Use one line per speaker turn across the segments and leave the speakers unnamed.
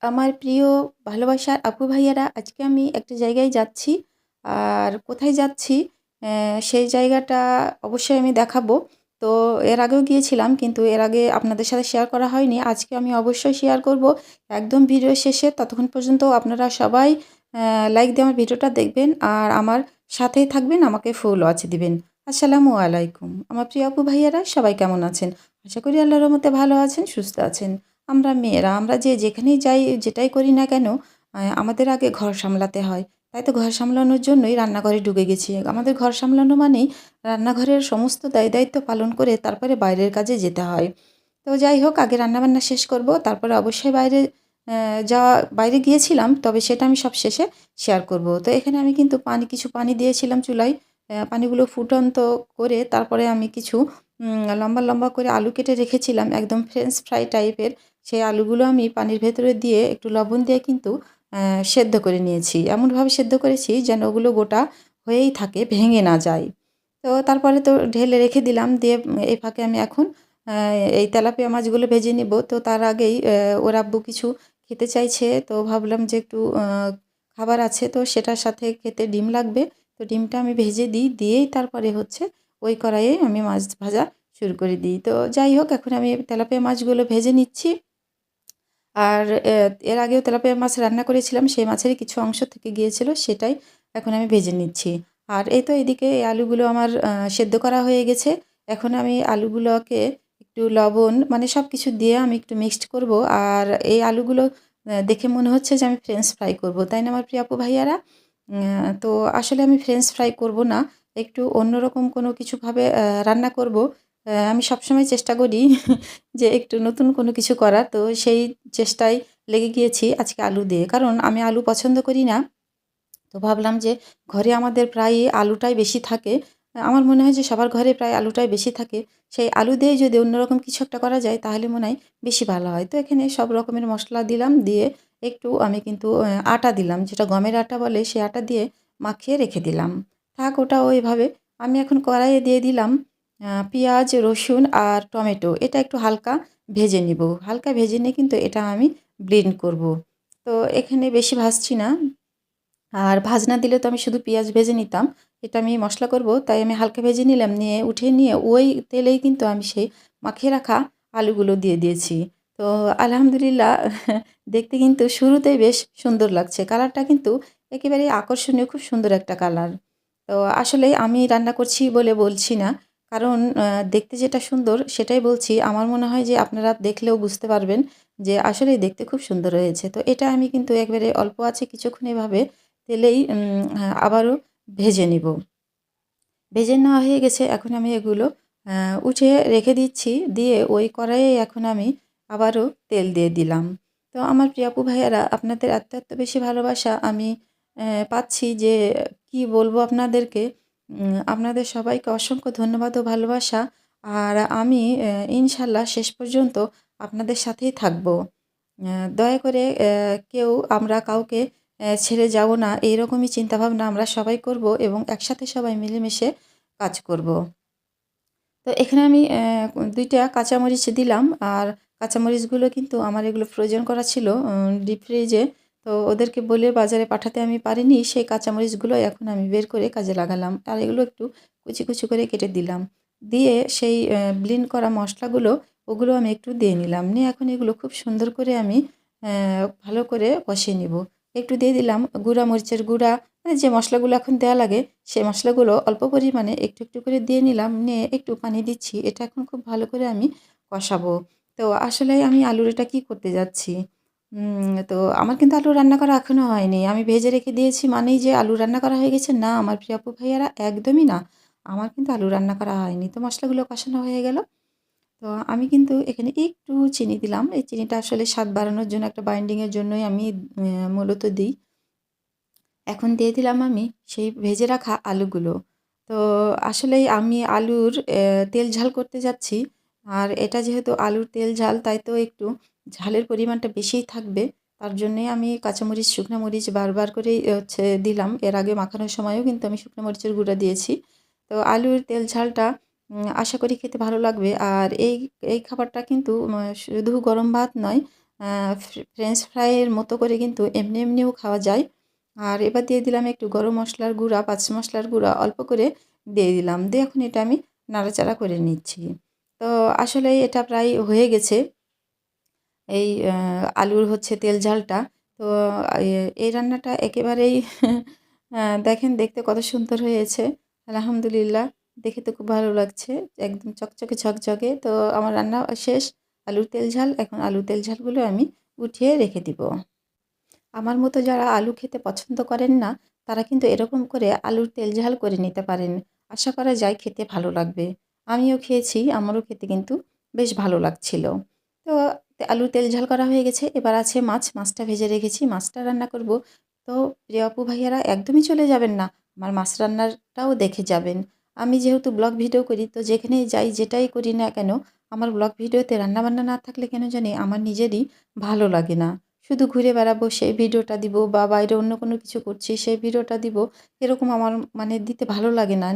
আমার প্রিয় ভালোবাসার আপু ভাইয়ারা, আজকে আমি একটা জায়গায় যাচ্ছি। আর কোথায় যাচ্ছি সেই জায়গাটা অবশ্যই আমি দেখাবো। তো এর আগেও গিয়েছিলাম, কিন্তু এর আগে আপনাদের সাথে শেয়ার করা হয়নি। আজকে আমি অবশ্যই শেয়ার করব একদম ভিডিও শেষে। ততক্ষণ পর্যন্ত আপনারা সবাই লাইক দিয়ে আমার ভিডিওটা দেখবেন আর আমার সাথেই থাকবেন, আমাকে ফুল ওয়াচ দিবেন। আসসালামু আলাইকুম আমার প্রিয় আপু ভাইয়ারা, সবাই কেমন আছেন? আশা করি আল্লাহর রহমতে ভালো আছেন, সুস্থ আছেন। আমরা মেয়েরা আমরা যে যেখানেই যাই, যেটাই করি না কেন, আমাদের আগে ঘর সামলাতে হয়। তাই তো ঘর সামলানোর জন্যই রান্নাঘরে ঢুকে গেছি। আমাদের ঘর সামলানো মানেই রান্নাঘরের সমস্ত দায়-দায়িত্ব পালন করে তারপরে বাইরের কাজে যেতে হয়। তো যাই হোক, আগে রান্নাবান্না শেষ করব, তারপরে অবশ্যই বাইরে গিয়েছিলাম, তবে সেটা আমি সব শেষে শেয়ার করব। তো এখানে আমি কিন্তু কিছু পানি দিয়েছিলাম চুলায়। পানিগুলো ফুটন্ত করে তারপরে আমি কিছু লম্বা, লম্বা করে আলু কেটে রেখেছিলাম, একদম ফ্রেঞ্চ ফ্রাই টাইপের। সেই আলুগুলো আমি পানির ভেতরে দিয়ে একটু লবণ দিয়ে কিন্তু সেদ্ধ করে নিয়েছি। এমনভাবে সেদ্ধ করেছি যেন ওগুলো গোটা হয়েই থাকে, ভেঙে না যায়। তো তারপরে তো ঢেলে রেখে দিলাম। দিয়ে এই ফাঁকে আমি এখন এই তেলাপিয়া মাছগুলো ভেজে নিব। তো তার আগেই ওর আব্বু কিছু খেতে চাইছে। তো ভাবলাম যে একটু খাবার আছে, তো সেটার সাথে খেতে ডিম লাগবে। তো ডিমটা আমি ভেজে দিই, দিয়েই তারপরে হচ্ছে ওই কড়াইয়ে আমি মাছ ভাজা শুরু করে দিই। তো যাই হোক, এখন আমি তেলাপিয়া মাছগুলো ভেজে নিচ্ছি। আর এর আগেও তেলাপিয়া মাছ রান্না করেছিলাম, সেই মাছেরই কিছু অংশ থেকে গিয়েছিল, সেটাই এখন আমি ভেজে নিচ্ছি। আর এই তো এদিকে এই আলুগুলো আমার সেদ্ধ করা হয়ে গেছে। এখন আমি আলুগুলোকে একটু লবণ মানে সব কিছু দিয়ে আমি একটু মিক্সড করব। আর এই আলুগুলো দেখে মনে হচ্ছে যে আমি ফ্রেঞ্চ ফ্রাই করব, তাই না আমার প্রিয় আপু ভাইয়ারা? তো আসলে আমি ফ্রেঞ্চ ফ্রাই করব না, একটু অন্যরকম কোনো কিছুভাবে রান্না করব। আমি সবসময় চেষ্টা করি যে একটু নতুন কোনো কিছু করার। তো সেই চেষ্টায় লেগে গিয়েছি আজকে আলু দিয়ে। কারণ আমি আলু পছন্দ করি না। তো ভাবলাম যে ঘরে আমাদের প্রায়ই আলুটাই বেশি থাকে। আমার মনে হয় যে সবার ঘরে প্রায় আলুটাই বেশি থাকে। সেই আলু দিয়েই যদি অন্যরকম কিছু একটা করা যায় তাহলে মনে হয় বেশি ভালো হয়। তো এখানে সব রকমের মসলা দিলাম, দিয়ে একটু আমি কিন্তু আটা দিলাম, যেটা গমের আটা বলে, সেই আটা দিয়ে মাখিয়ে রেখে দিলাম। থাক ওটা ওইভাবে। আমি এখন কড়াইয়ে দিয়ে দিলাম পেঁয়াজ, রসুন আর টমেটো। এটা একটু হালকা ভেজে নিব। হালকা ভেজে নিয়ে কিন্তু এটা আমি ব্লেন্ড করব। তো এখানে বেশি ভাজছি না। আর ভাজনা দিলে তো আমি শুধু পেঁয়াজ ভেজে নিতাম। এটা আমি মশলা করব, তাই আমি হালকা ভেজে নিলাম। নিয়ে উঠিয়ে নিয়ে ওই তেলেই কিন্তু আমি সেই মাখিয়ে রাখা আলুগুলো দিয়ে দিয়েছি। তো আলহামদুলিল্লাহ দেখতে কিন্তু শুরুতেই বেশ সুন্দর লাগছে। কালারটা কিন্তু একেবারেই আকর্ষণীয়, খুব সুন্দর একটা কালার। তো আসলেই আমি রান্না করছি বলে বলছি না। কারণ দেখতে যেটা সুন্দর সেটাই বলছি। আমার মনে হয় যে আপনারা দেখলেও বুঝতে পারবেন যে আসলেই দেখতে খুব সুন্দর হয়েছে। তো এটা আমি কিন্তু একবারে অল্প আছে কিছুক্ষণ এভাবে তেলেই আবারও ভেজে নিব। ভেজে নেওয়া হয়ে গেছে। এখন আমি এগুলো উঠিয়ে রেখে দিচ্ছি। দিয়ে ওই কড়াইয়ে এখন আমি আবারও তেল দিয়ে দিলাম। তো আমার প্রিয় আপু ভাইয়ারা, আপনাদের এত এত বেশি ভালোবাসা আমি পাচ্ছি যে কি বলবো আপনাদেরকে। আপনাদের সবাইকে অসংখ্য ধন্যবাদ ও ভালোবাসা। আর আমি ইনশাল্লাহ শেষ পর্যন্ত আপনাদের সাথেই থাকবো। দয়া করে কেউ আমরা কাউকে ছেড়ে যাব না, এইরকমই চিন্তাভাবনা আমরা সবাই করব এবং একসাথে সবাই মিলেমিশে কাজ করব। তো এখানে আমি ২ টা কাঁচামরিচ দিলাম। আর কাঁচামরিচগুলো কিন্তু আমার এগুলো ফ্রোজেন করা ছিল ডিপ ফ্রিজে। তো ওদেরকে বলে বাজারে পাঠাতে আমি পারিনি। সেই কাঁচামরিচগুলো এখন আমি বের করে কাজে লাগালাম। আর এগুলো একটু কুচি, কুচি করে কেটে দিলাম। দিয়ে সেই ব্লেন্ড করা মশলাগুলো, ওগুলো আমি একটু দিয়ে নিলাম। নিয়ে এখন এগুলো খুব সুন্দর করে আমি ভালো করে কষিয়ে নিব। একটু দিয়ে দিলাম গুঁড়া মরিচের গুঁড়া, মানে যে মশলাগুলো এখন দেয়া লাগে সেই মশলাগুলো অল্প পরিমাণে একটু, একটু করে দিয়ে নিলাম। নিয়ে একটু পানি দিচ্ছি। এটা এখন খুব ভালো করে আমি কষাবো। তো আসলে আমি আলুর এটা কি করতে যাচ্ছি? তো আমার কিন্তু আলু রান্না করা এখনো হয়নি। আমি ভেজে রেখে দিয়েছি মানেই যে আলু রান্না করা হয়ে গেছে, না আমার প্রিয় আপু ভাইয়ারা, একদমই না। আমার কিন্তু আলু রান্না করা হয়নি। তো মশলাগুলো কষানো হয়ে গেল। তো আমি কিন্তু এখানে একটু চিনি দিলাম। এই চিনিটা আসলে স্বাদ বাড়ানোর জন্য, একটা বাইন্ডিং এর জন্যই আমি মূলত দিই। এখন দিয়ে দিলাম আমি সেই ভেজে রাখা আলুগুলো। তো আসলেই আমি আলুর তেল ঝাল করতে যাচ্ছি। আর এটা যেহেতু আলুর তেল ঝাল, তাই তো একটু ঝালের পরিমাণটা বেশিই থাকবে। তার জন্যই আমি কাঁচামরিচ, শুকনা মরিচ বারবার করেই হচ্ছে দিলাম। এর আগে মাখানোর সময়ও কিন্তু আমি শুকনো মরিচের গুঁড়া দিয়েছি। তো আলুর তেল ঝালটা আশা করি খেতে ভালো লাগবে। আর এই খাবারটা কিন্তু শুধু গরম ভাত নয়, ফ্রেঞ্চ ফ্রাইয়ের মতো করে কিন্তু এমনি এমনিও খাওয়া যায়। আর এবার দিয়ে দিলাম একটু গরম মশলার গুঁড়া, পাঁচ মশলার গুঁড়া অল্প করে দিয়ে দিলাম। দিয়ে এখন এটা আমি নাড়াচাড়া করে নিচ্ছি। তো আসলে এটা প্রায় হয়ে গেছে, এই আলুর হচ্ছে তেল ঝালটা। তো এই রান্নাটা একেবারেই দেখেন দেখতে কত সুন্দর হয়েছে। আলহামদুলিল্লাহ, দেখে তো খুব ভালো লাগছে। একদম চকচকে ঝকঝকে। তো আমার রান্না শেষ। আলুর তেল ঝাল, এখন আলুর তেল ঝালগুলো আমি উঠিয়ে রেখে দিব। আমার মতো যারা আলু খেতে পছন্দ করেন না, তারা কিন্তু এরকম করে আলুর তেল ঝাল করে নিতে পারেন। আশা করা যায় খেতে ভালো লাগবে। আমিও খেয়েছি, আমারও খেতে কিন্তু বেশ ভালো লাগছিল। তো আলুর তেল ঝাল করা হয়ে গেছে। এবার আছে মাছ, মাছটা ভেজে রেখেছি, মাছটা রান্না করব। তো প্রিয় আপু ভাইয়ারা একদমই চলে যাবেন না, আমার মাছ রান্নাটাও দেখে যাবেন। আমি যেহেতু ব্লগ ভিডিও করি, তো যেখানেই যাই যেটাই করি না কেন, আমার ব্লগ ভিডিওতে রান্নাবান্না না থাকলে কেন জানি আমার নিজেরই ভালো লাগে না। শুধু ঘুরে বেড়াবো সেই ভিডিওটা দিব, বা বাইরে অন্য কোনো কিছু করছি সেই ভিডিওটা দিব, এরকম আমার মানে দিতে ভালো লাগে না।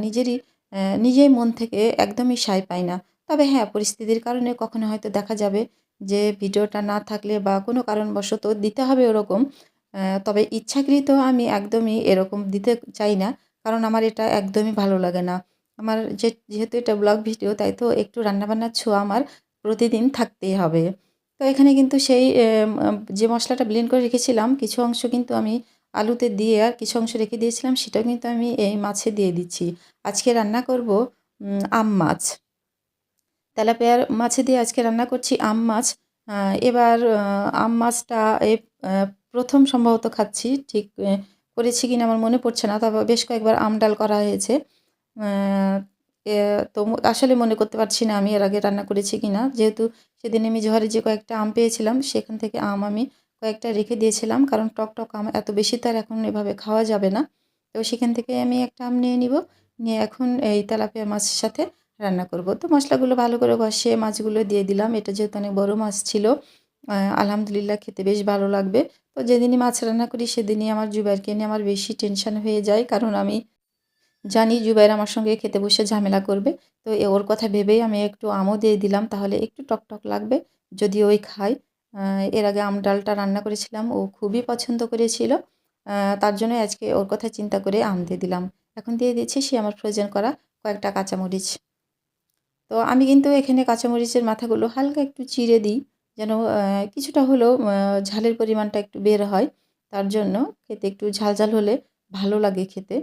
নিজেই মন থেকে একদমই সায় পাই না। তবে হ্যাঁ, পরিস্থিতির কারণে কখনো হয়তো দেখা যাবে যে ভিডিওটা না থাকলে বা কোনো কারণবশত দিতে হবে ওরকম। তবে ইচ্ছাকৃত আমি একদমই এরকম দিতে চাই না। কারণ আমার এটা একদমই ভালো লাগে না। আমার যেহেতু এটা ব্লগ ভিডিও, তাই তো একটু রান্নাবান্নার ছোঁয়া আমার প্রতিদিন থাকতেই হবে। তো এখানে কিন্তু সেই যে মশলাটা ব্লেন্ড করে রেখেছিলাম, কিছু অংশ কিন্তু আমি আলুতে দিয়ে আর কিছু অংশ রেখে দিয়েছিলাম, সেটাও কিন্তু আমি এই মাছে দিয়ে দিচ্ছি। আজকে রান্না করব আম মাছ। তেলাপিয়ার মাছে দিয়ে আজকে রান্না করছি আম মাছ। এবার আম মাছটা এই আ ১ম সম্ভবত খাচ্ছি। ঠিক করেছি কিনা আমার মনে পড়ছে না। তবে বেশ কয়েকবার আম ডাল করা হয়েছে। আ এ তো আসলে মনে করতে পারছি না আমি এর আগে রান্না করেছি কিনা। যেহেতু সেদিন আমি ঝড়ে যে কয়েকটা আম পেয়েছিলাম, সেখান থেকে আম আমি কয়েকটা রেখে দিয়েছিলাম। কারণ টক, টক আম এত বেশি তো আর এখন এভাবে খাওয়া যাবে না। তো সেখান থেকে আমি একটা আম নিয়ে নিব। নিয়ে এখন এই তেলাপিয়া মাছের সাথে রান্না করব। তো মশলাগুলো ভালো করে কষিয়ে মাছগুলো দিয়ে দিলাম। এটা যেহেতু অনেক বড় মাছ ছিল, আলহামদুলিল্লাহ খেতে বেশ ভালো লাগবে। তো যেদিনই মাছ রান্না করি সেদিনই আমার জুবাইরকে নিয়ে আমার বেশি টেনশন হয়ে যায়। কারণ আমি জানি জুবাইর আমার সঙ্গে খেতে বসে ঝামেলা করবে। তো ওর কথা ভেবেই আমি একটু আমও দিয়ে দিলাম, তাহলে একটু টকটক লাগবে যদি ওই খায়। আ এর আগে আম ডালটা রান্না করেছিলাম, ও খুবই পছন্দ করেছিল। তার জন্যই আজকে ওর কথা চিন্তা করে আম দিয়ে দিলাম। এখন দিয়ে দিচ্ছি সে আমার ফ্রোজেন করা কয়েকটা কাঁচামরিচ। তো আমি কিন্তু এখানে কাঁচামরিচের মাথাগুলো হালকা একটু চিড়ে দিই, যেন কিছুটা হলেও ঝালের পরিমাণটা একটু বের হয়। তার জন্য খেতে একটু ঝাল, ঝাল হলে ভালো লাগে খেতে।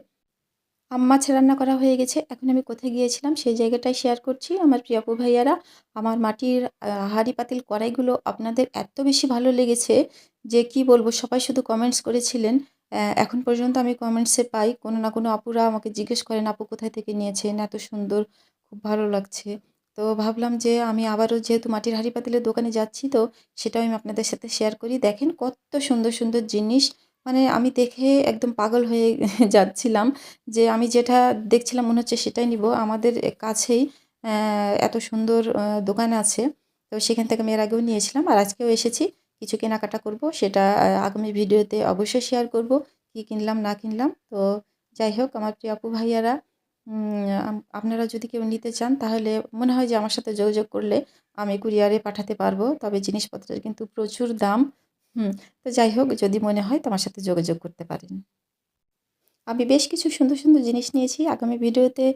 মাছ রান্না করা হয়ে গেছে। এখন আমি কোথায় গিয়েছিলাম সেই জায়গাটাই শেয়ার করছি। আমার প্রিয় আপু ভাইয়ারা, আমার মাটির হাঁড়ি পাতিল কড়াইগুলো আপনাদের এত বেশি ভালো লেগেছে যে কি বলব, সবাই শুধু কমেন্টস করেছিলেন। এখন পর্যন্ত আমি কমেন্টসে পাই কোনো না কোনো আপুরা আমাকে জিজ্ঞেস করেন, "আপু কোথায় থেকে নিয়েছেন? এত সুন্দর, খুব ভালো লাগছে।" তো ভাবলাম যে আমি আবারও যেহেতু মাটির হাঁড়ি পাতিলের দোকানে যাচ্ছি, তো সেটাও আমি আপনাদের সাথে শেয়ার করি। দেখেন কত সুন্দর, সুন্দর জিনিস। মানে আমি দেখে একদম পাগল হয়ে যাচ্ছিলাম। যে আমি যেটা দেখছিলাম মনে হচ্ছে সেটাই নিবো। আমাদের কাছেই এত সুন্দর দোকান আছে। তো সেখান থেকে আমি এর আগেও নিয়েছিলাম। আর আজকেও এসেছি। কিছু কেনাকাটা করব। সেটা আগামী ভিডিওতে অবশ্যই শেয়ার করব। কি কিনলাম না কিনলাম। তো যাই হোক, আমার প্রিয় আপু ভাইয়ারা, আপনারা যদি কেউ নিতে চান তাহলে মনে হয় যে আমার সাথে যোগাযোগ করলে আমি কুরিয়ারে পাঠাতে পারবো। তবে জিনিসপত্রের কিন্তু প্রচুর দাম। হুম। তো যাই হোক, যদি মনে হয় তো আমার সাথে যোগাযোগ করতে পারেন। আমি বেশ কিছু সুন্দর, সুন্দর জিনিস নিয়েছি। আগামী ভিডিওতে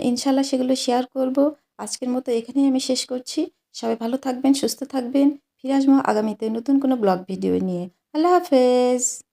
ইনশাআল্লাহ সেগুলো শেয়ার করব। আজকের মতো এখানেই আমি শেষ করছি। সবাই ভালো থাকবেন, সুস্থ থাকবেন। ফিরে আসবো আগামীতে নতুন কোনো ব্লগ ভিডিও নিয়ে। আল্লাহ হাফেজ।